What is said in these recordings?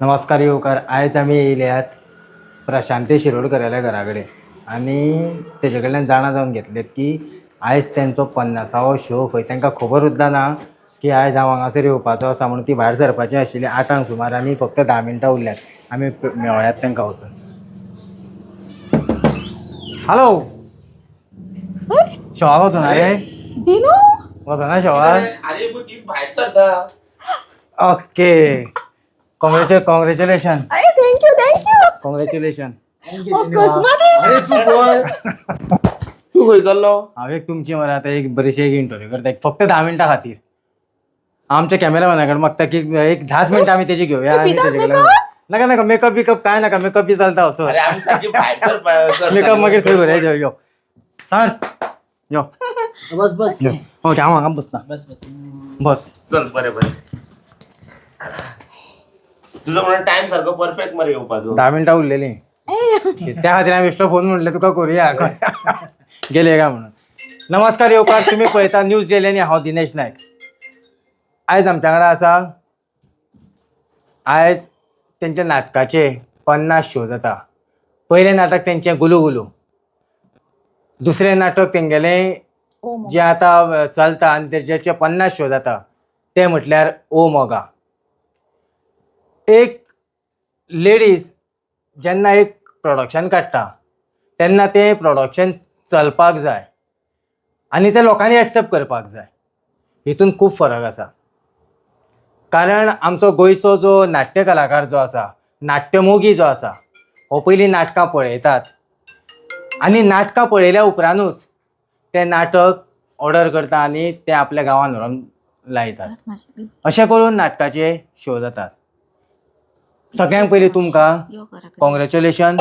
नमस्कार येवकार. आयज आमी येयल्यात प्रशांती शिरोडकराल्या घरा कडेन आनी तेजे कडल्यान जाणा जावन घेतलेत की आयज तेंचो 50वो शो खंय. तांकां खबर सुद्दां ना की आयज हांव हांगासर येवपाचो आसा म्हणून ती भायर सरपाची आशिल्ली 8 सुमार आनी फक्त 10 मिनटां उरल्यात. आमी मेवळ्यात तांकां वचून. हॅलो शोवाक वचून रे दिनू वचना शोवाक. अरे मग ती बाहेर सरता. ओके कॉंग्रॅच्युलेशन अरे थँक्यू कॉंग्रॅच्युलेशन. अकस्मात अरे तू खंय चाललो? हांव एक तुमची मरे आतां एक बरीशी एक इंटरव्यू करता फक्त 10 मिनटां खातीर. आमच्या कॅमेरामॅना कडेन मागता की एक 10 मिनटां आमी तेजी घेवया. आनी Without तेजे कडल्यान नाका नाका मेकअप बिकअप काय नाका. मेकअप बी चलता असो. अरे आम्ही सारखी बाहेर मेकअप मागीर थंय करूया. यो सांग यो बस यो. ओके हांव हांगा बसता. बस चल बरें तुझं म्हणून टाइम सारको परफेक्ट मरे येवपाचो. 10 मिनटां उरलेली त्या खातीर हांवें बेश्टो फोन म्हणलें तुका करुया गेले काय म्हणून. नमस्कार येवकार. तुमी पळयता न्यूज डेली आनी हांव दिनेश नायक. आयज आमच्या कडेन आसा आयज तेंच्या नाटकाचे 50 शो जाता. पयलें नाटक तेंचें गुलू गुलू. दुसरें नाटक तेंगेलें जें आतां चलता आनी तेजेचे 50 शो जाता तें म्हटल्यार ओ मोगा. एक लेडीज जेन्ना एक प्रोडक्शन काडटा तेन्ना तें प्रोडक्शन चलपाक जाय आनी तें लोकांनी एक्सेप्ट करपाक जाय. हितून खूब फरक आसा. कारण आमचो गोंयचो जो नाट्य कलाकार जो आसा, नाट्यमोगी जो आसा, हो पयलीं नाटकां पळयतात आनी नाटकां पळयल्या उपरांतूच तें नाटक ऑर्डर करता आनी तें आपल्या गांवांत व्हरून लायतात. अशें करून नाटकाचे शो जातात. सगळ्यांत पयलीं तुमकां कॉंग्रॅच्युलेशन.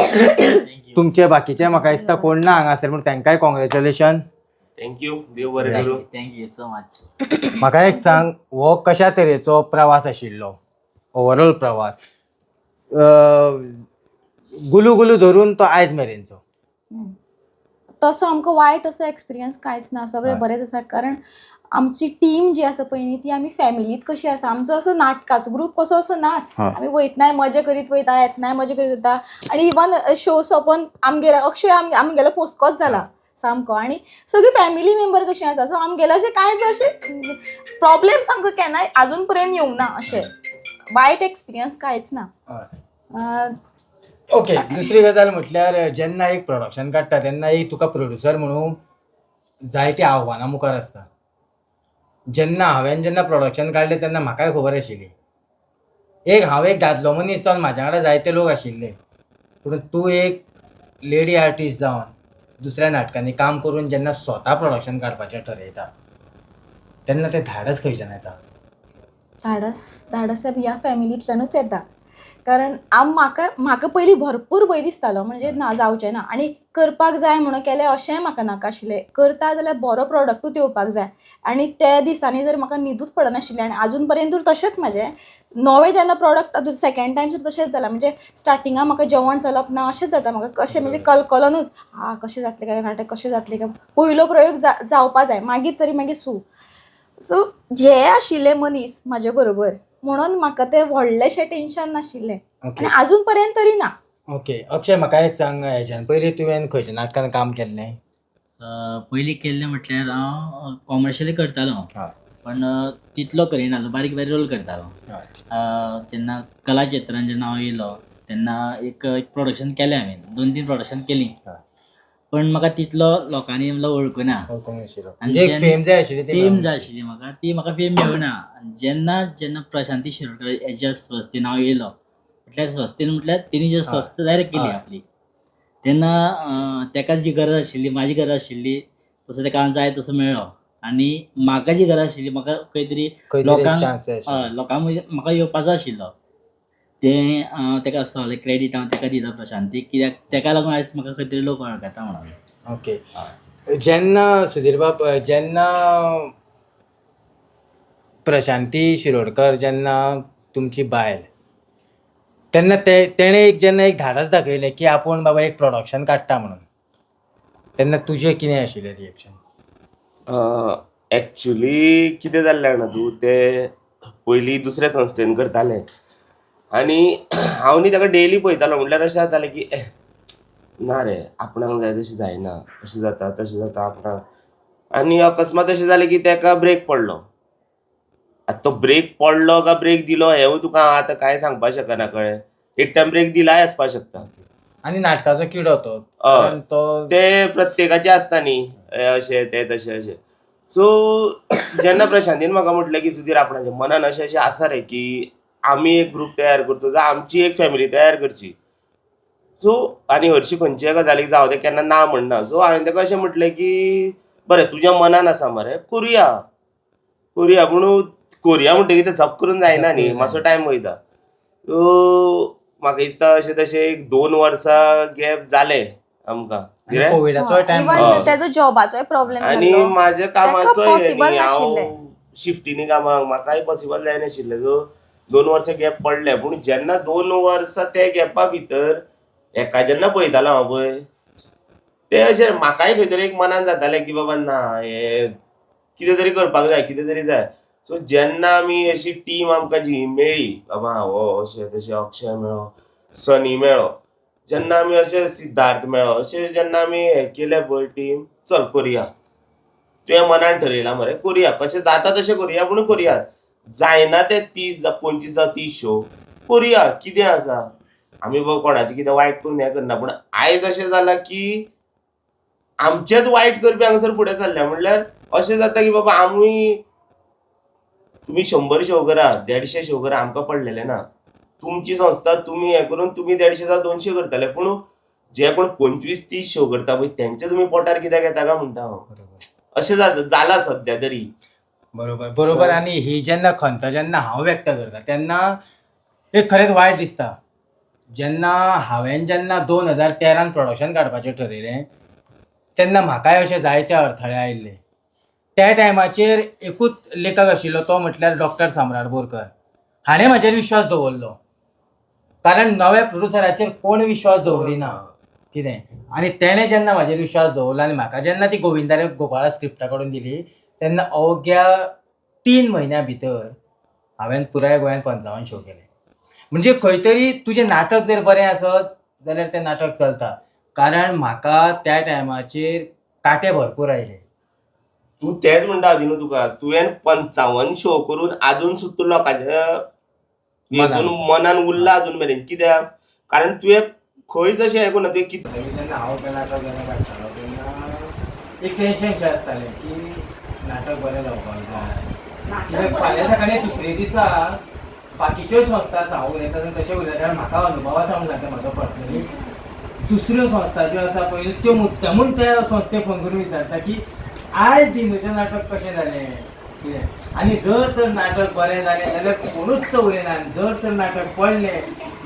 तुमचे बाकीचे म्हाका दिसता कोण ना हांगासर पूण तांकांय कॉंग्रॅच्युलेशन. थँक्यू. देव बरें करूं. Thank you so much. म्हाका एक सांग हो कशा तरेचो प्रवास आशिल्लो ओवरऑल प्रवास गुलू गुलू धरून तो आयज मेरेनचो. तसो आमकां वायट असो एक्सपिरियन्स कांयच ना. सगळें हय. बरेंच आसा. कारण आमची टीम जी आसा पळय न्ही ती आमी फॅमिलीत कशी आसा. आमचो असो नाटकाचो ग्रूप कसो असो नाच. हय. आमी वयतनाय मजा करीत वयता, येतनाय मजा करीत येता. आनी इवन शो सोंपोन आमगेर अक्षय आमगेलो पोस्कोच जाला सामको. आनी सगळी फॅमिली मेंबर कशी आसा. सो आमगेलो अशें कांयच अशें प्रॉब्लेम्स आमकां केन्नाय आजून पर्यंत येवंक ना. अशें वायट एक्सपिरियन्स कांयच ना. ओके. दुसरी गजाल म्हटल्यार जेन्ना एक प्रोडक्शन काडटा तेन्ना एक तुका प्रोड्युसर म्हणून जायती आव्हानां मुखार आसता. जेन्ना प्रोडक्शन काडलें तेन्ना म्हाकाय खबर आशिल्ली. हांव एक दादलो मनीस जावन म्हाज्या कडेन जायते लोक आशिल्ले. पूण तूं एक लेडी आर्टिस्ट जावन दुसऱ्या नाटकांनी काम करून जेन्ना स्वता प्रोडक्शन काडपाचें ठरयता तेन्ना तें धाडस खंयच्यान येता? धाडस ह्या फॅमिलींतल्यानूच येता. कारण म्हाका पयलीं भरपूर भंय दिसतालो. म्हणजे ना जावचें ना आनी करपाक जाय म्हणून केलें अशेंय म्हाका नाका आशिल्लें. करता जाल्यार बरो प्रोडक्टूच येवपाक जाय. आनी त्या दिसांनी जर म्हाका न्हिदूच पडनाशिल्लें आनी आजून पर्यंत तशेंच म्हाजें नवें जेन्ना प्रोडक्ट सेकंड टायम सुद्दां तशेंच जालां. म्हणजे स्टार्टिंगाक म्हाका जेवण चलप ना अशेंच जाता. म्हाका कशें म्हणजे कलकलोनूच कशें जातलें काय नाटक कशें जातलें काय. पयलो प्रयोग जावपा जाय मागीर तरी मागीर सो जे आशिल्ले मनीस म्हाजे बरोबर म्हणून म्हाका तें व्हडलेंशें टेन्शन नाशिल्लें. ओके. आनी आजून पर्यंत तरी ना. ओके. अक्षय म्हाका एक सांग हेच्यान पयलीं तुवें खंयच्या नाटकान काम केल्लें? पयलीं केल्लें म्हटल्यार हांव कॉमर्शियली करतालो. हय. पण तितलो करिनासलो. बारीक बारीक रोल करतालो. जेन्ना कला क्षेत्रांत जेन्ना हांव येयलो तेन्ना एक प्रोडक्शन केलें हांवें. 2-3 प्रोडक्शन केलीं. हय. पण म्हाका तितलो लोकांनी वळखुना. म्हणजे एक फेम जाय आशिल्ली ती फेम मेळूंक जाय नाशिल्ली. आशिल्ली म्हाका फेम मेळुना. जेन्ना प्रशांती शिरोडकर हेच्या संस्थेन हांव येयलो म्हटल्यार संस्थेन म्हटल्यार तेणी जी संस्था डायरेक्ट केली हय. आपली तेन्ना तेका जी गरज आशिल्ली म्हाजी गरज आशिल्ली तसो तेका जाय तसो मेळ्ळो. आनी म्हाका जी गरज आशिल्ली म्हाका खंय तरी लोकांक chance जाय आशिल्लो. लोकांक म्हाका येवपाचो आशिल्लो तें तेका सगळें क्रेडीट हांव तेका दिता प्रशांतीक. कित्याक तेका लागून आयज म्हाका खंय तरी लोक वळखता म्हणून. ओके. जेन्ना सुधीर बाब जेन्ना प्रशांती शिरोडकर जेन्ना तुमची बायल तेन्ना तेणें एक धाडस दाखयलें की आपूण बाबा एक प्रोडक्शन काडटा म्हणून तेन्ना तुजें कितें आशिल्लें रिएक्शन? एक्चुली कितें जाल्लें जाणा तूं ते पयलीं दुसऱ्या संस्थेन करताले आनी हांव न्ही ताका डेली पळयतालो म्हटल्यार अशें जातालें की ना रे आपणाक जाय तशें जायना, अशें जाता तशें जाता आपणाक. आनी अकस्मात अशें जालें की ताका ब्रेक पडलो. आतां तो ब्रेक पडलो काय ब्रेक दिलो हेंवूय तुका हांव आतां कांय सांगपाक शकना कळ्ळें. एक टायम ब्रेक दिलाय आसपाक शकता. आणि नाटकाचो किडो तो हय. कारण तो ते प्रत्येकाचे असता न्ही अशें ते तशें अशें. सो जेन्ना प्रशांतीन म्हाका म्हटलें की सुधीर आपणाच्या मनान अशें अशें आसा रे की आमी एक ग्रूप तयार करचो जावं आमची एक फॅमिली तयार करची. सो आनी हरशी खंयच्याय गजालीक जावं ते केन्ना ना म्हणना. सो हांवें ताका अशें म्हटलें की बरें तुज्या मनान आसा मरे करुया. करुया पूण करुया म्हणटकीर तें झप करून जायना न्ही, मातसो टायम वयता. सो म्हाका दिसता अशें तशें एक 2 वर्सां गॅप जाले आमकां. कितें? कोविडाचो टायम हय. त्याचो जॉबाचोय प्रॉब्लेम आनी म्हाज्या कामाचोय हे possible न्ही, नाशिल्लें. हांव शिफ्टींनी कामाक म्हाकाय पॉसिबल जायनाशिल्लें. सो 2 वर्सां गॅप पडले. पूण जेन्ना 2 वर्सां ते गॅपा भितर एका जेन्ना पळयतालो हांव पळय ते अशें म्हाकाय खंय तरी एक मनान जातालें की बाबा ना हे कितें तरी करपाक जाय, कितें तरी जाय. सो जेन्ना आमी अशी टीम आमकां जी मेळ्ळी बाबा हो अशें तशें अक्षय मेळ्ळो, सनी मेळ्ळो, जेन्ना आमी अशे सिद्धार्थ मेळ्ळो, अशें जेन्ना आमी हें केलें पळय टीम चल करुया. तुवें मनान ठरयलां मरे करुया, कशें जाता तशें करुया पूण करुया. जायना ते 30 जावं 25 जावं 30 शो करुया, कितें आसा. आमी बाबा कोणाचें कितें वायट करून हें करना. पूण आयज अशें जालां की आमचेच वायट करपी हांगासर फुडें चल्ल्या. म्हणल्यार अशें जाता की बाबा आमी तुमी 100 शो करा, 150 शो करा आमकां पडलेले ना. तुमची संस्था तुमी हें करून तुमी 150 जावं 200 करतले. पूण जे कोण 25-30 शो करता पळय तेंचे तुमी पोटार कित्याक येता काय म्हणटा हांव. अशें जाला सध्या तरी. बरोबर बरोबर. आणि ही जेन्ना खंत जेन्ना हांव व्यक्त करता तेन्ना एक खरेंच वायट दिसता. हांवें जेन्ना 2013 प्रोडक्शन काडपाचें ठरयलें तेन्ना म्हाकाय अशे जायते अडथळे आयिल्ले. त्या टायमाचेर एकूच लेखक आशिल्लो तो म्हटल्यार डॉक्टर सम्राट बोरकर. हाणें म्हाजेर विश्वास दवरलो कारण नव्या प्रोड्युसराचेर कोण विश्वास दवरिना कितें. आनी तेणें जेन्ना म्हाजेर विश्वास दवरलो आनी म्हाका जेन्ना ती गोविंदा गोपाळा स्क्रिप्टा काडून दिली तेन्ना अवघ्या 3 म्हयन्या भितर हांवें पुराय गोंयांत 55 शो केले. म्हणजे खंय तरी तुजें नाटक जर बरें आसत जाल्यार तें नाटक चलता. कारण म्हाका त्या टायमाचेर काटे भरपूर आयले. तूं तेंच म्हणटा हांव न्हू तुका. तुवें 55 शो करून आजून सुद्दां लोकांच्या हितून मनान उरला अजून मेरेन. कित्याक? कारण तुवें खंयच अशें हें करुना. तुवें कितें जेन्ना हांव तें नाटक जेन्ना काडटालो तेन्ना एक टेन्शनशें आसतालें की नाटक बरें जावपाक जाय. कित्याक फाल्यां सकाळीं दुसरे दिसा बाकीच्यो संस्था आसा हांव उलयता तशें उलयता कारण म्हाका अनुभव आसा म्हणून सांगता म्हाजो पर्सनली. दुसऱ्यो संस्था ज्यो आसा पळय त्यो मुद्दामून त्या संस्थेक फोन करून विचारता की आयज दिनूचें नाटक कशें जालें कितें. आनी जर तर नाटक बरें जालें जाल्यार कोणूच उलयना. जर तर नाटक पडलें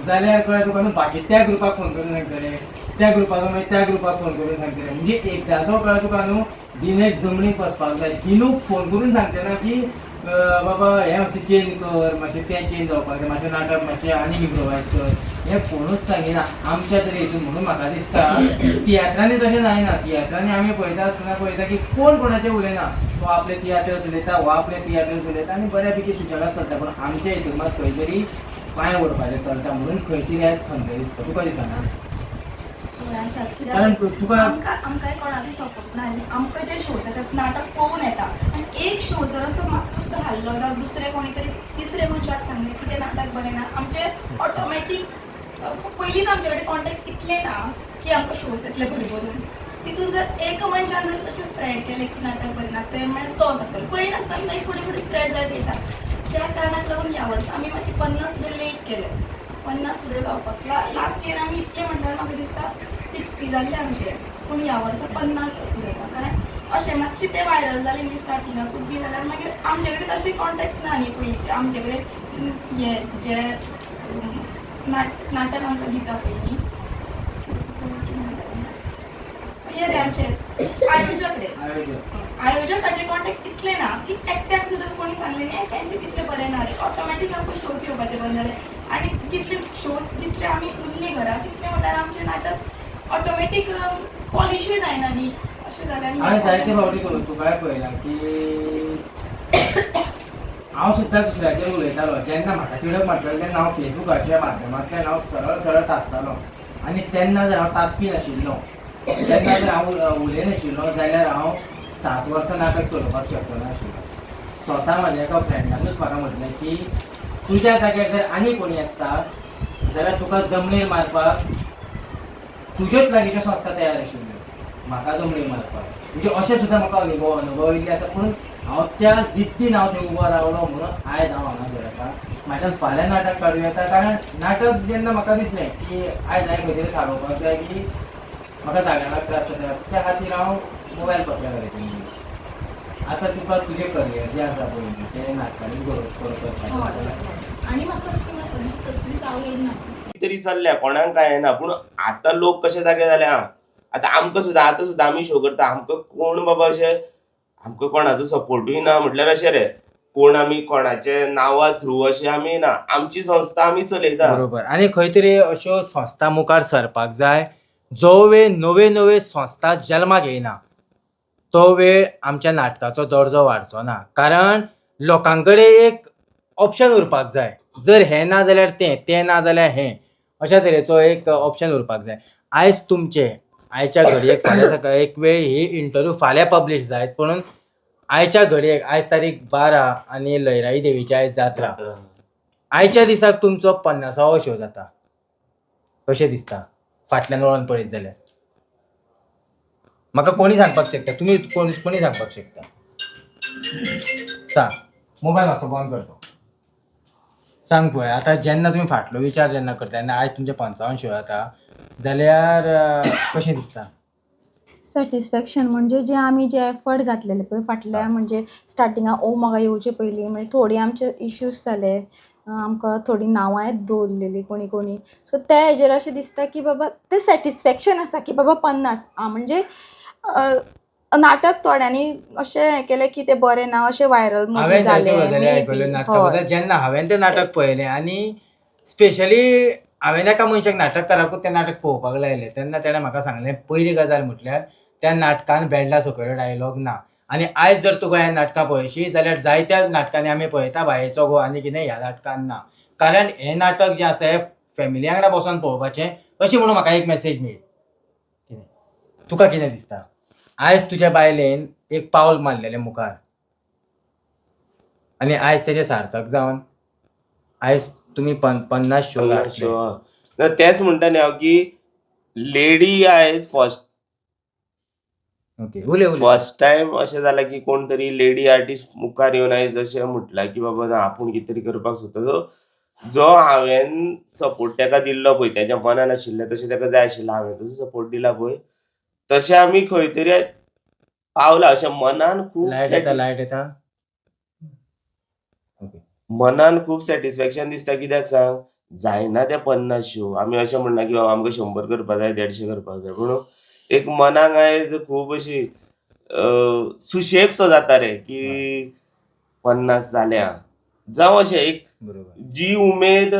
जाल्यार कळ्ळें तुका न्हू बाकी त्या ग्रुपाक फोन करून सांगतले, त्या ग्रुपाचो मागीर त्या ग्रुपाक फोन करून सांगतले. म्हणजे एकदाचो कळ्ळें तुका न्हू दिनेश जमनीक वचपाक जाय. दिनूक फोन करून सांगचे ना की बाबा हें मातशें चेंज कर, मातशें तें चेंज जावपाक जाय, मातशें नाटक मातशें आनीक इम्प्रोवायज कर. हें कोणूच सांगिना आमच्या तरी हितून. म्हणून म्हाका दिसता तियात्रांनी तशें जायना. तियात्रांनी आमी पळयता की कोण कोणाचें उलयना. तो आपले तियात्र उलयता हो आपले तियात्र उलयता आनी बऱ्यापैकी सुशेगाद चलता. पूण आमच्या हितून मात खंय तरी पांय ओडपाचें चलता म्हणून खंय तरी आयज खंत दिसता. तुका दिसना? कारण तुका आमकां कोणाचो सपोर्ट ना आनी आमकां जे शो जाता नाटक पळोवन येता आनी एक शो जर असो मातसो सुद्दां हाल्लो जावं दुसरे कोणी तरी तिसरे मनशाक सांगलें की तें नाटक बरें ना आमचे ऑटोमॅटीक पयलींच आमचे कडेन कॉन्टेक्ट इतले ना की आमकां शोज येतले बरे करून. तितून जर एक मनशान जर अशें स्प्रेड केलें की नाटक बरें ना तें मागीर तो जातलो. पळयनासतना मागीर फुडें फुडें स्प्रेड जायत वयता. त्या कारणाक लागून ह्या वर्सा आमी मातशें 50 सुद्दां लेट केले. 50 सुद्दां जावपाक लास्ट इयर आमी इतलें म्हणल्यार म्हाका दिसता 60 जाल्ले आमचे. पूण ह्या वर्सा 50 उलयता. कारण अशें मातशें तें वायरल जालें न्ही स्टार्टिंगाकूच बी जाल्यार मागीर आमचे कडेन तशें कॉन्टेक्ट्स ना न्ही पयलींचे. आमचे कडेन हे जे नाटक आमकां दिता पयलीं हे रे आमचे आयोजक रे आयोजकाचे कॉन्टेक्ट्स इतले ना की एकट्याक सुद्दां कोणी सांगलें न्ही तेंचे तितले बरें ना रे. ऑटोमॅटीक आमकां शोज येवपाचे बंद जाले. आनी जितले शोज जितले आमी उरलीं घरा तितले म्हणल्यार आमचें नाटक ऑटोमॅटीक पॉलिशूय जायना न्ही अशें जाल्यार. हांवें जायते फावटी करून तुकाय पळयलां की हांव सुद्दां दुसऱ्याचेर उलयतालो जेन्ना म्हाका तिडक मारतालो तेन्ना हांव फेसबुकाच्या माध्यमांतल्यान हांव सरळ सरळ तासतालो आनी तेन्ना जर हांव तासपी नाशिल्लो तेन्ना जर हांव उलयनाशिल्लो जाल्यार हांव 7 वर्सां नाटक चलोवपाक शकलो नाशिल्लो. स्वता म्हाज्या एका फ्रेंडानूच म्हाका म्हटलें की तुज्या जाग्यार जर आनी कोणी आसता जाल्यार तुका जमनीर मारपाक तुज्योच लागींच्यो संस्था तयार आशिल्ल्यो म्हाका जमनीर मारपाक म्हणजे अशें सुद्दां म्हाका अनुभव येयल्ले आसा. पूण हांव त्या जिद्दीन हांव थंय उबो रावलो म्हणून आयज हांव हांगासर आसा. म्हाज्यान फाल्यां नाटक काडूं येता कारण नाटक जेन्ना म्हाका दिसलें की आयज हांवें खंय तरी थारोवपाक जाय की म्हाका जागरणाक त्रास जाता त्या खातीर हांव मोबायल पत्रकार केली. आतां तुका तुजें करियर जें आसा पळय तें नाटकांनी करपाक आणि म्हाका कसलीच आवड येयना. तरी चल्ल्या कोणाक काय येना. पूण आतां लोक कशे जागे जाले आतां आमकां सुद्दां आमी शो करता आमकां कोण बाबा अशें आमकां कोणाचो सपोर्टूय ना म्हटल्यार अशें रे कोण आमी कोणाचे नांवा थ्रू अशें आमी ना आमची संस्था आमी चलयता. बरोबर. आनी खंय तरी अश्यो संस्था मुखार सरपाक जाय जो वेळ नव्यो नव्यो संस्था जल्माक येयना तो वेळ आमच्या नाटकाचो दर्जो वाडचो ना. कारण लोकां कडेन एक ऑप्शन उरपाक जाय. जर हें ना जाल्यार तें ना जाल्यार हें अशा तरेचो एक ऑप्शन उरपाक जाय. आयज तुमचे आयच्या घडयेक फाल्यां सकाळी एक वेळ ही इंटरव्यू फाल्यां पब्लीश जायत म्हणून आयच्या घडयेक आयज तारीख 12 आनी लयराई देवीची आयज जात्रा. आयच्या दिसाक तुमचो 50वो शो जाता. कशें दिसता फाटल्यान वळोन पळयत जाल्यार? म्हाका कोणी सांगपाक शकता? तुमी कोणी सांगपाक शकता? सांग. मोबायल मातसो बंद करतो. सांग पळय आतां जेन्ना तुमी फाटलो विचार जेन्ना करता आनी आयज तुमचे 55 शो जाता जाल्यार कशें दिसता? सॅटिस्फॅक्शन म्हणजे जे एफर्ट घातलेले पळय फाटल्या म्हणजे स्टार्टिंगाक म्हाका येवचे पयलीं म्हणजे थोडी आमचे इश्यूज जाले आमकां थोडी नांवांय दवरलेली कोणी सो त्या हेजेर अशें दिसता की बाबा तें सॅटिस्फॅक्शन आसा की बाबा 50 म्हणजे नाटक थोड्यांनी अशें हें केलें की तें बरें ना अशें व्हायरल हांवें जालें आयकल्लें नाटका बद्दल जेन्ना हांवें तें नाटक पळयलें आनी स्पेशली हांवें एका मनशाक नाटककाराकूच तें नाटक पळोवपाक लायलें तेन्ना ताणें म्हाका सांगलें पयली गजाल म्हटल्यार त्या नाटकान बेल्डा सकयल डायलॉग ना. आनी आयज जर तूं गोंयांत नाटकां पळयशी जाल्यार जायत्या नाटकांनी आमी पळयता बायेचो गो आनी कितें ह्या नाटकान ना. कारण हें नाटक जें आसा हें फॅमिली वांगडा बसोन पळोवपाचें अशी म्हणून म्हाका एक मॅसेज मेळ्ळी. कितें तुका कितें दिसता? आयज तुज्या बायलेन एक पावल मारलेलें मुखार आनी आयज तेजें सार्थक जावन आयज तुमी 50 शो घातले. तेच म्हणटा न्ही हांव की लेडी आयज ओके उलय फर्स्ट टायम अशें जालां की कोण तरी लेडी आर्टिस्ट मुखार येवन आयज अशें म्हटलां की बाबा ना आपूण कितें तरी करपाक सोदता. जो हांवें सपोर्ट ताका दिल्लो पळय तेज्या मनान आशिल्लें तशें ताका जाय आशिल्लें हांवें तसो सपोर्ट दिला पळय तशें आमी खंय तरी पावला अशें मनान खूब लायट येता. मनान खूब सॅटिस्फॅक्शन दिसता. कित्याक सांग जायना ते 50 शो आमी अशें म्हणना की बाबा आमकां 100 करपाक जाय 150 करपाक जाय पूण एक मनाक आयज खूब अशी सुशेग सो जाता रे की 50 जाल्या जावं अशें एक बरोबर. जी उमेद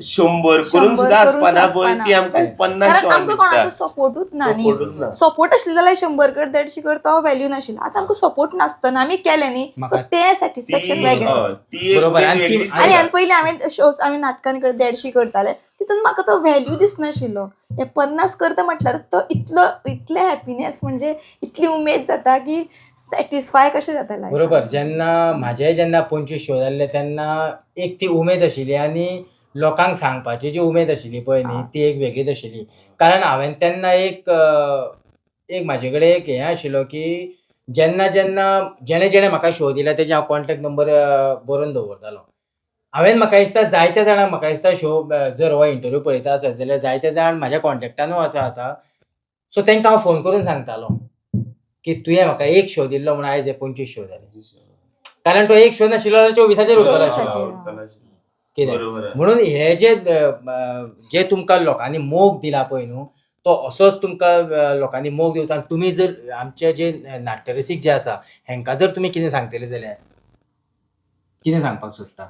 100 करून सुद्दां आसपाना पळय ती आमकां 50 कारण शोन आमकां कोणाचो दिसता. सपोर्टूच ना न्ही. सपोर्टूच ना. सपोर्ट आसले जाल्यार 100 कर 150 कर तो व्हॅल्यू नाशिल्लो. आतां आमकां सपोर्ट नासतना आमी केलें न्ही सो तें सॅटिस्फॅक्शन वेगळें. ती एक बरोबर. आणि वेगळीच आणि जाता. पयलीं हांवें शोज हांवें नाटकान 150 करताले तितून म्हाका तो व्हॅल्यू दिसनाशिल्लो. हे 50 करता म्हटल्यार तो इतले हॅपिनेस म्हणजे इतली उमेद जाता की सॅटिस्फाय कशें जाता लायफ. बरोबर. जेन्ना 25 शो जाल्ले तेन्ना एक ती उमेद आशिल्ली आनी लोकांक सांगपाची जी उमेद आशिल्ली पळय न्ही ती एक वेगळीच आशिल्ली. कारण हांवें तेन्ना एक म्हाजे कडेन एक हें आशिल्लो की जेन्ना जेणे म्हाका शो दिला तेजे हांव कॉन्टॅक्ट नंबर बरोवन दवरतालो. हांवें म्हाका दिसता जायत्या जाणांक म्हाका दिसता शो जर हो इंटरव्यू पळयता आसत जाल्यार जायते जाण म्हाज्या कॉन्टॅक्टानूय आसा आतां. सो तांकां हांव फोन करून सांगतालो की तुवें म्हाका एक शो दिल्लो म्हणून आयज हे 25 शो जाले. कारण तो एक शो नाशिल्लो जाल्यार 24 उरतलो आशिल्लो. कितें म्हणून हे जे तुमकां लोकांनी मोग दिला पळय न्हू तो असोच तुमकां लोकांनी मोग दिवचो. आनी तुमी जर आमचे जे नाट्यरसीक जे आसा हेंकां जर तुमी कितें सांगतले जाल्यार कितें सांगपाक सोदता?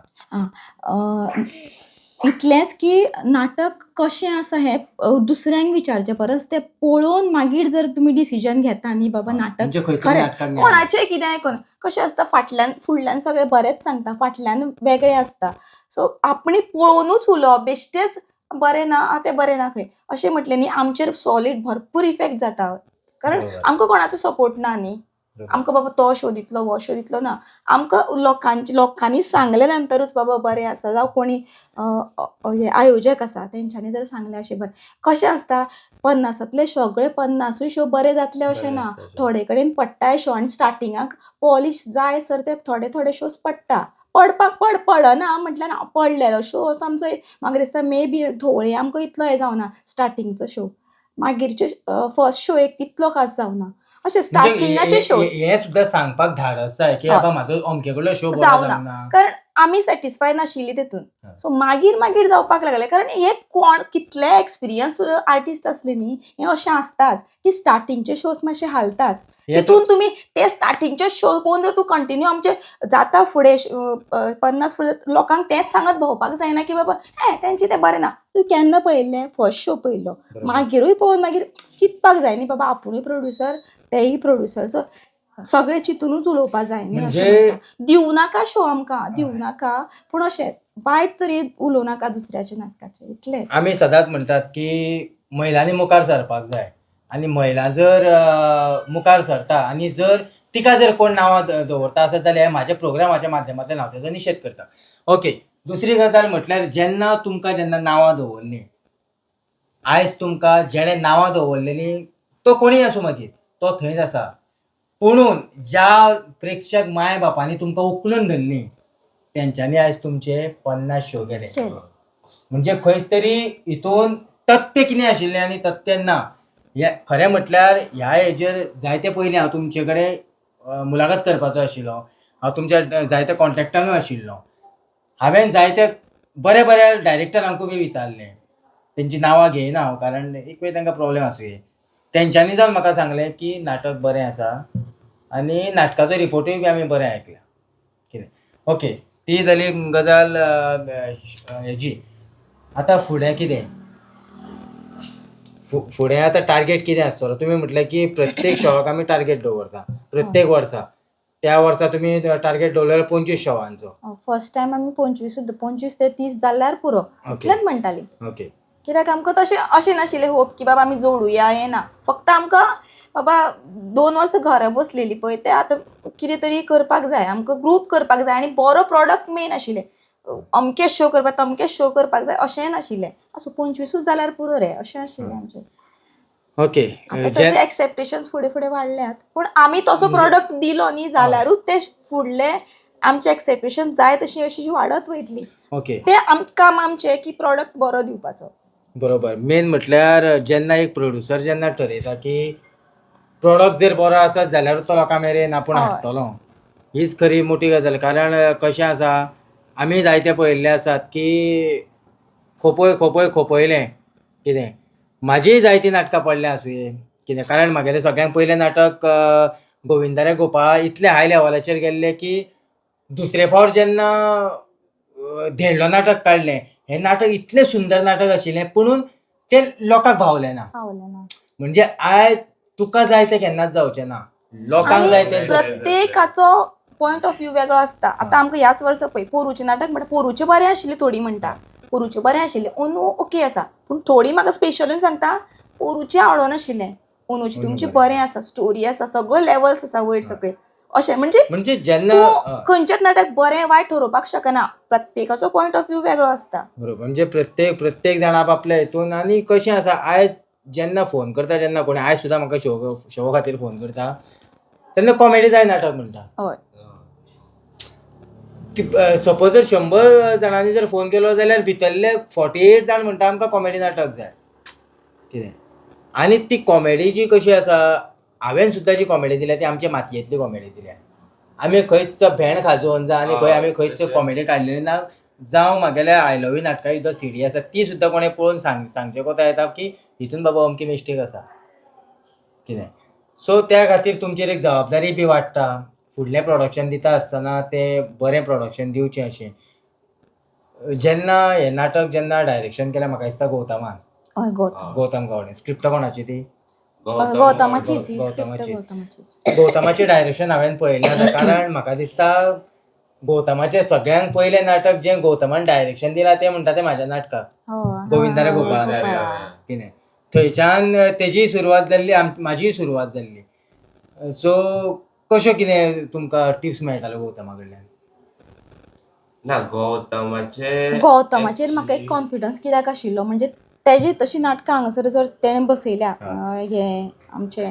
इतलेंच की नाटक कशें आसा हें दुसऱ्यांक विचारचे परस तें पळोवन मागीर जर तुमी डिसिजन घेता न्ही बाबा नाटक म्हणजे खंयसर खरें नाटकाक न्याय. कोणाचें कितें आयकून कशें आसता फाटल्यान फुडल्यान सगळें बरेंच सांगता फाटल्यान वेगळें आसता सो आपणी पळोवनूच उलोवप बेश्टेच बरें ना तें बरें ना खंय अशें म्हटलें न्ही आमचेर सॉलीड भरपूर इफेक्ट जाता कारण बरोबर. आमकां कोणाचो सपोर्ट ना न्ही बरोबर. आमकां बाबा तो शो दितलो हो शो दितलो ना आमकां लोकांनी सांगले नंतरूच बाबा बरें आसा जावं कोणी हे आयोजक आसा तेंच्यांनी जर सांगलें अशें बरें कशें आसता 50तले सगळे 50 शो बरे जातले अशें ना थोडे कडेन पडटाय शो आनी स्टार्टिंगाक पॉलिश जाय सर ते थोडे थोडे शोज पडटा पडपाक पडना म्हटल्यार पडलेलो शो असो आमचो म्हाका दिसता मे बी धोवळे आमकां इतलो हे जावना स्टार्टिंगचो शो मागीरचे फर्स्ट शो एक तितलो खास जावना अशें स्टार्टिंगाचे शोज हे सुद्धा सांगपाक धाडस जाय की हय. बाबा म्हाजो अमके कडलो शो बरो जावना जावना. कारण आमी सॅटिस्फाय नाशिल्ली तेतून हय. सो मागीर जावपाक लागले कारण हे कोण कितले एक्सपिरियन्स आर्टिस्ट असले न्ही हे अशें आसताच की स्टार्टिंगचे शोज मातशे हालताच हे तितून तुमी ते स्टार्टिंगचे शो पळोवन जर तूं कंटिन्यू आमचे जाता फुडें 50 फुडें लोकांक तेंच सांगत भोंवपाक जायना की बाबा तेंचे तें बरें ना तूं केन्ना पळयल्लें फर्स्ट शो पळयलो बरोबर. मागीरूय पळोवन मागीर चिंतपाक जाय न्ही बाबा आपुणूय प्रोड्युसर तेय प्रोड्युसर सो सगळे चिंतूनच उलोवपाक जाय न्ही अशें म्हणजे म्हणटा. दिवं नाका शो आमकां दिवं नाका पूण अशें वायट तरी उलोवं नाका दुसऱ्याच्या नाटकाचेर इतलेंच आमी सदांच म्हणटात की महिलांनी मुखार सरपाक जाय आनी महिला जर मुखार सरता आनी जर तिका जर कोण नांवां दवरता आसत जाल्यार हे म्हाज्या प्रोग्रामाच्या माध्यमांतल्यान हांव तेजो निशेध करता. ओके, दुसरी गजाल म्हटल्यार जेन्ना नांवां दवरलीं आयज तुमकां जेणें नांवां दवरलेलीं तो कोणीय आसूं मागीर तो थंयच आसा पुणून ज्या प्रेक्षक माय बापांनी तुमकां उखलून धरलीं तेंच्यांनी आयज तुमचे 50 शो गेले. केले. म्हणजे खंयच तरी हितून तथ्य कितें आशिल्लें आनी तथ्य ना हें खरें म्हटल्यार ह्या हेजेर जायते पयलीं हांव तुमचे कडेन मुलाखत करपाचो आशिल्लो हांव तुमच्या जायत्या कॉन्टॅक्टानूय आशिल्लो हांवें जायते बऱ्या डायरेक्टरांकूय बी विचारलें तेंची नांवां घेयना हांव कारण एक वेळ तांकां प्रॉब्लेम आसूंये तेंच्यांनी जावन म्हाका सांगलें की नाटक बरें आसा आनी नाटकाचो रिपोर्टूय बी आमी बरें आयकला कितें ओके ती जाली गजाल हेजी. आतां फुडें कितें फुडें आतां टार्गेट कितें आसतलो तुमी म्हटलें की प्रत्येक शोवाक आमी टार्गेट दवरता प्रत्येक वर्सा त्या वर्सा तुमी टार्गेट दवरलेलो 25 शोवांचो. फर्स्ट टायम आमी 25 ते 30 जाल्यार पुरो इतलेंच म्हणटालीं ओके कित्याक आमकां तशें अशें नाशिल्लें होप की बाबा आमी जोडुया हें ना फक्त आमकां बाबा 2 वर्सां घरा बसलेलीं पळय तें आतां कितें तरी करपाक जाय आमकां ग्रूप करपाक जाय आनी बरो प्रॉडक्ट मेन आशिल्लें अमकेच शो करपाक तमकेच शो करपाक जाय अशें नाशिल्लें असो 25 जाल्यार पुरो रे अशें आशिल्लें आमचें. ओके आतां तशे एक्सेप्टेशन्स फुडें वाडल्यात पूण आमी तसो प्रॉडक्ट दिलो न्ही जाल्यारूच ते फुडले आमचे एक्सेप्टेशन जाय तशी अशी वाडत वयतली ओके ते काम आमचें की प्रॉडक्ट बरो दिवपाचो. बरोबर मेन म्हटल्यार जेन्ना एक प्रोड्युसर जेन्ना ठरयता की प्रॉडक्ट जर बरो आसत जाल्यारूच तो लोकां मेरेन आपूण हय. हाडटलो हीच खरी मोठी गजाल कारण कशें आसा आमी जायते पळयल्ले आसात की खोपयलें कितें म्हाजीय जायतीं नाटकां पडल्या आसुंये कितें कारण म्हागेलें सगळ्यांत पयलें नाटक गोविंदा रे गोपाळ इतले हाय लेवलाचेर गेल्ले की दुसरे फावट जेन्ना धेडलो नाटक काडलें हें नाटक इतलें सुंदर नाटक आशिल्लें पुणून तें लोकांक भावलें ना पावलें ना म्हणजे आयज तुका जाय तें केन्नाच जावचें ना लोकांक जाय आनी तें प्रत्येकाचो पॉयंट ऑफ व्यू वेगळो आसता आतां आमकां ह्याच वर्सा पळय पोरूचें नाटक म्हणटा पोरूचें बरें आशिल्लें थोडीं म्हणटा पोरूचें बरें आशिल्लें अंदू ओके आसा पूण थोडीं म्हाका स्पेशलूच सांगता पोरूचें आवडनाशिल्लें अंदूचें तुमचें बरें आसा स्टोरी आसा सगळो लेवल्स आसा वयर सकयल अशें म्हणजे जेन्ना तूं खंयचेंच नाटक बरें वायट ठरोवपाक शकना प्रत्येकाचो पॉयंट ऑफ व्यू वेगळो आसता. बरोबर म्हणजे प्रत्येक जाण आपल्या हितून आनी कशें आसा आयज जेन्ना फोन करता जेन्ना कोणी आयज सुद्दां म्हाका शो खातीर फोन करता तेन्ना कॉमेडी जाय नाटक म्हणटा. हय सपोज जर 100 जाणांनी जर फोन केलो जाल्यार भितरले 48 जाण म्हणटा आमकां कॉमेडी नाटक जाय कितें आनी ती कॉमेडी जी कशी आसा हांवें सुद्दां जी कॉमेडी दिल्या ती आमच्या मातयेंतली कॉमेडी दिल्या आमी खंयच भेण खाजोवन जावं आनी खंय आमी खंयच कॉमेडी काडलेली ना जावं म्हागेल्या आय लव यू नाटका सुद्दां सीडी आसा ती सुद्दां कोणें पळोवन सांगचें कोता येता की हितून बाबा अमकी मिस्टेक आसा कितें सो त्या खातीर तुमचेर एक जबाबदारी बी वाडटा फुडलें प्रोडक्शन दिता आसतना तें बरें प्रोडक्शन दिवचें अशें जेन्ना हें नाटक जेन्ना डायरेक्शन केलें म्हाका दिसता गौतमान, हय गौतम गौतम गावडे. स्क्रिप्ट कोणाची ती? गौतमाचीच ही गौतमाची. स्क्रिप्ट गौतमाचीच. गौतमाचें डायरेक्शन हांवें पळयलें आसा, कारण म्हाका दिसता गौतमाचें सगळ्यांत पयलें नाटक जें गौतमान डायरेक्शन दिलां तें म्हणटा तें म्हाज्या नाटकाक, गोविंदारे गोपाळान. कितें थंयच्यान तेजी सुरवात जाल्ली, म्हाजीय सुरवात जाल्ली. सो कशें कितें तुमकां टिप्स मेळटाल्यो गौतमा कडल्यान? ना गौतमाचे गौतमाचेर म्हाका एक कॉन्फिडन्स कित्याक आशिल्लो, म्हणजे तेजी तशी नाटकां हांगासर जर तेणें बसयल्या हे आमचे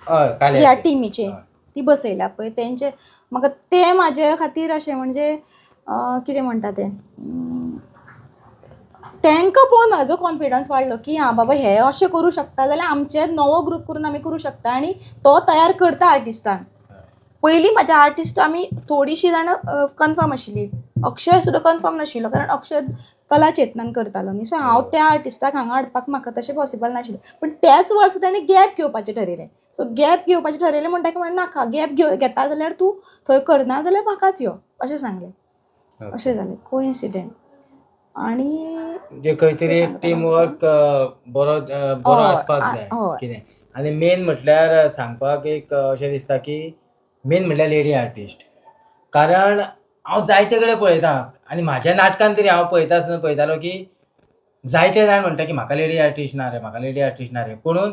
ह्या टिमीचे ती बसयल्या पळय, तेंचे म्हाका ते म्हाजे खातीर अशें म्हणजे कितें म्हणटा तें तांकां पळोवन म्हाजो कॉन्फिडन्स वाडलो की हां बाबा हे अशें करूं शकता जाल्यार आमचे नवो ग्रूप करून आमी करूं शकता. आनी तो तयार करता आर्टिस्टांक. पयलीं म्हाज्या आर्टिस्ट आमी थोडीशीं जाणां कन्फर्म आशिल्लीं, अक्षय सुद्दां कन्फर्म नाशिल्लो, कारण अक्षय कला चेतनान करतालो न्ही. सो हांव त्या आर्टिस्टाक हांगा हाडपाक म्हाका तशें पॉसिबल नाशिल्लें. पण त्याच वर्सा ताणें गॅप घेवपाचें ठरयलें. सो गॅप घेवपाचें ठरयलें म्हणटकीर म्हळें नाका, गॅप घेता जाल्यार तूं थंय करना जाल्यार म्हाकाच यो अशें सांगलें. अशें जालें कोइन्सिडंट. आनी जे खंय तरी एक टीम वर्क बरो हय, आसपाक जाय हय. कितें. आनी मेन म्हटल्यार सांगपाक एक अशें दिसता की मेन म्हटल्यार लेडी आर्टिस्ट. कारण हांव जायते कडेन पळयतां आनी म्हाज्या नाटकान तरी हांव पळयता आसतना पळयतालो की जायते जाण म्हणटा की म्हाका लेडी आर्टिस्ट ना रे, म्हाका लेडी आर्टिस्ट ना रे. पुणून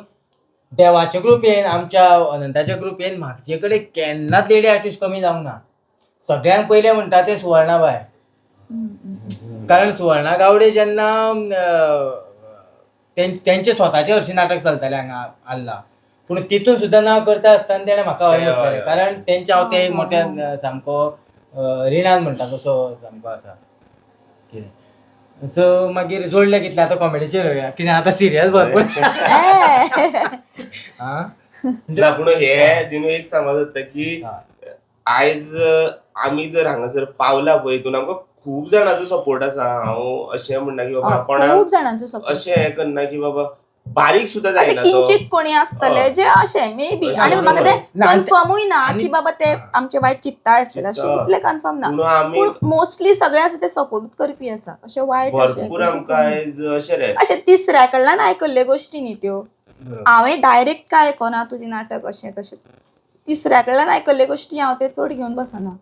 देवाचे कृपेन, आमच्या अनंताच्या कृपेन म्हाजे कडेन केन्नाच लेडी आर्टिस्ट कमी जावंक ना. सगळ्यांत पयलें म्हणटा तें सुवर्णाबाय. कारण सुवर्णा गावडे जेन्ना तेंचे स्वताचें हरशीं नाटक चलतालें हांगा हाडलां, पूण तितून सुद्दां नांव करता आसतना तेणें म्हाका हय म्हटलें. कारण तेंचे हांव ते मोठ्या सामको रिणान म्हणटा तसो सामको आसा कितें. सो मागीर जोडलें कितलें आतां कॉमेडीचेर येवया, कित्याक आतां सिरियस भरपूर. ना पूण हे दिनू एक समज जाता की आयज आमी जर हांगासर पावला पळय, हितून आमकां खूब जाणांचो सपोर्ट आसा. हांव अशें म्हणना की बाबा कोणाक खूब जाणांचो सपोर्ट, अशें हें करना की बाबा बारीक सुद्दां अशें जायना तो. किंचित कोणी आसतले जे अशें मे बी. आनी बरोबर. म्हाका तें ना, आनी कन्फर्मूय ना आनी- की बाबा ते आमचे वायट चित्ताय आसतले, अशें चित्ता. तितलें कन्फर्म ना. पूण आमी पूण मोस्टली सगळे आसा ते सपोर्ट करपी आसा. अशें वायट भरपूर आमकां आयज अशें रे अशें तिसऱ्या कडल्यान आयकल्ल्यो गोश्टी न्ही त्यो. हांवें डायरेक्ट काय आयकना तुजें नाटक अशें तशें. तिसऱ्या कडल्यान आयकल्ल्यो गोश्टी हांव ते चड घेवन बसना.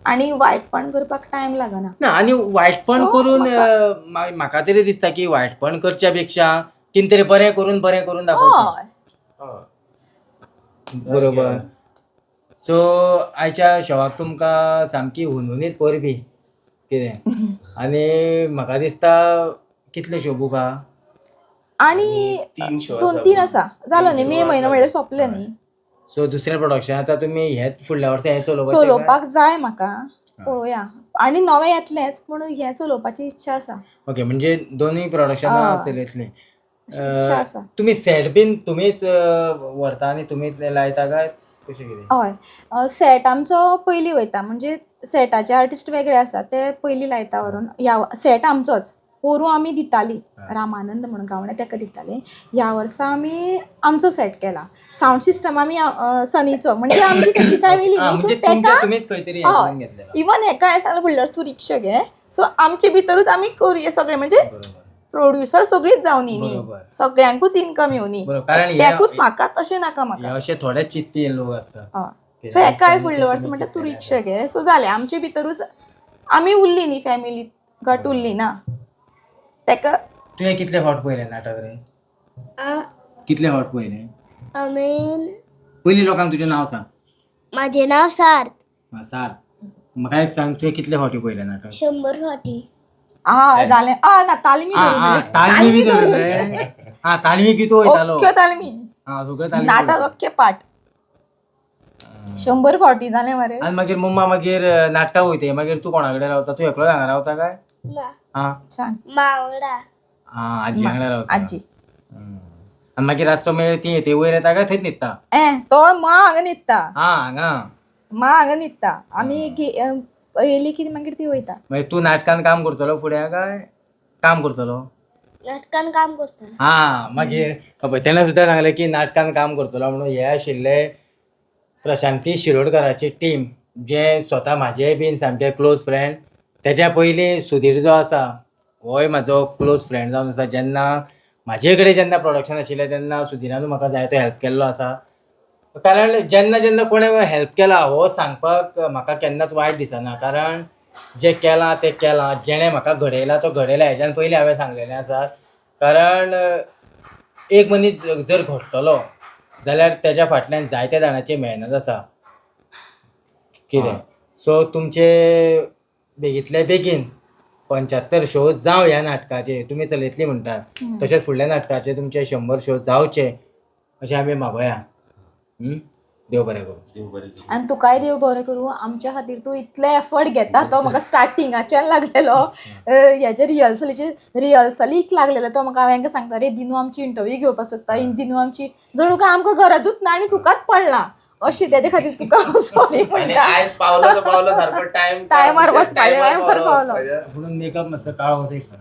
आनी वायटपण करपाक टायम लागना. ना, आनी वायटपण So, करून म्हाका तरी दिसता की वायटपण करच्या पेक्षा कितें तरी बरें करून दाखोवचें. हय. बरोबर. सो आयच्या शोवाक तुमकां सामकी हुनहुनीत परबी कितें. आनी म्हाका दिसता कितले शो बूक आहा? आनी 3 शो 2-3 आसा. जालो न्ही, मे म्हयनो म्हणल्यार सोंपले न्ही. सो दुसरें प्रोडक्शन आतां तुमी हेच फुडल्या वर्सा हें चलोवपाक जाय म्हाका, पळोवया. आनी नवें येतलेंच पूण हें चलोवपाची इच्छा आसा. ओके, म्हणजे दोनूय प्रोडक्शनां चलयतलीं. इच्छा आसा. तुमी सेट बीन तुमीच व्हरता आनी तुमीच लायता काय कशें कितें? हय, सेट आमचो पयलीं वयता, म्हणजे सेटाचे आर्टिस्ट वेगळे आसा ते पयलीं लायता व्हरून. सेट आमचोच. पोरूं आमी दितालीं, रामानंद म्हणून गावणे ताका दितालीं. ह्या वर्सा आमी आमचो सेट केला. सावंड सिस्टम आमी सनीचो, म्हणजे आमची कशी फॅमिली न्ही. सो तेका तुमीच खंय तरी हें करून घेतलें. इवन हेका हें सांगलें फुडल्या वर्सा तूं रिक्षा घे. सो आमचे भितरूच आमी करुया सगळें, म्हणजे प्रोड्युसर सगळीच जावनी न्ही, सगळ्यांकूच इन्कम येवनी. त्याकूच म्हाका तशें नाका म्हाका. अशे थोडे चित्ती लोक आसता. सो हेकाय फुडल्या वर्सा म्हणटा तूं रिक्षा घे. सो जालें आमचे भितरूच आमी उरलीं न्ही, फॅमिली घट उरली ना. तेका तुवें कितले फावट पयलें नाटक रे? कितले फावट पयलें? पयलीं लोकांक तुजें नांव सांग. माझे नाव सार्थ. सार्थ. म्हाका एक सांग, तुवें कितले फावटी पयलें नाटक? 100 फावटी. जालें. ना, तालमी तालमी बी धरून रे. तालमीक बी तूं वयतालो? ओके, तालमी सगळें तालमी. नाटक अख्खे पाठ 100 फावटी जालें मरे. आनी मागीर मम्मा मागीर नाटकाक वयता मागीर तूं कोणा कडेन रावता? तूं एकलो हांगा रावता काय? ना, सांग. मावळा. आजी वांगडा रावता. आजी. आनी मागीर रातचो मेळ ती वयर येता काय थंयच न्हिदता? तो मा हांगा न्हिदता. हांगा. मा हांगा न्हिदता. आमी येयली की मागीर ती वयता. मागीर तूं नाटकान काम करतलो फुडें काय काम करतलो? नाटकान काम करता. मागीर तेणें सुद्दां सांगलें की नाटकान काम करतलो म्हणून. हे आशिल्ले प्रशांती शिरोडकराची टीम, जे स्वता म्हाजे बीन सामके क्लोज फ्रेंड. तेच्या पयलीं सुधीर जो आसा होय म्हाजो क्लोज फ्रेंड जावन आसा. जेन्ना म्हाजे कडेन जेन्ना प्रोडक्शन आशिल्लें तेन्ना सुधिरान म्हाका जायतो हेल्प केल्लो आसा. कारण जेन्ना जेन्ना कोणें हेल्प केला हो सांगपाक म्हाका केन्नाच वायट दिसना. कारण जें केलां तें केलां, जेणें म्हाका घडयला तो घडयला हेज्यान पयलीं हांवें सांगलेलें आसा. कारण एक मनीस जर घडटलो जाल्यार तेज्या फाटल्यान जायत्या जाणांची मेहनत आसा. कितें सो तुमचे बेगींतले बेगीन 75 शो जावं ह्या नाटकाचे. तुमी चलयतली म्हणटात तशेंच फुडल्या नाटकाचे तुमचे 100 शो जावचे अशें आमी मागोया. देव बरें करूं. देव बरें करूं. आनी तुकाय देव बरें करूं. आमच्या खातीर तूं इतले एफर्ट घेता तो म्हाका स्टार्टिंगाच्यान लागलेलो. हेजे रिहर्सलीक लागलेलो तो म्हाका. हांवें हांकां सांगता रे दिनू आमची इंटरव्यू घेवपाक सोदता, दिनू आमची जणू काय आमकां गरजूच ना आनी तुकाच पडला अशी. तेजे खातीर तुका सॉरी आणि म्हणटा. आयज पावलो तो पावलो सारको टायम टायमार वचपाचें, टायमार पावलो. म्हणून मेकअप मातसो काळो वचयता.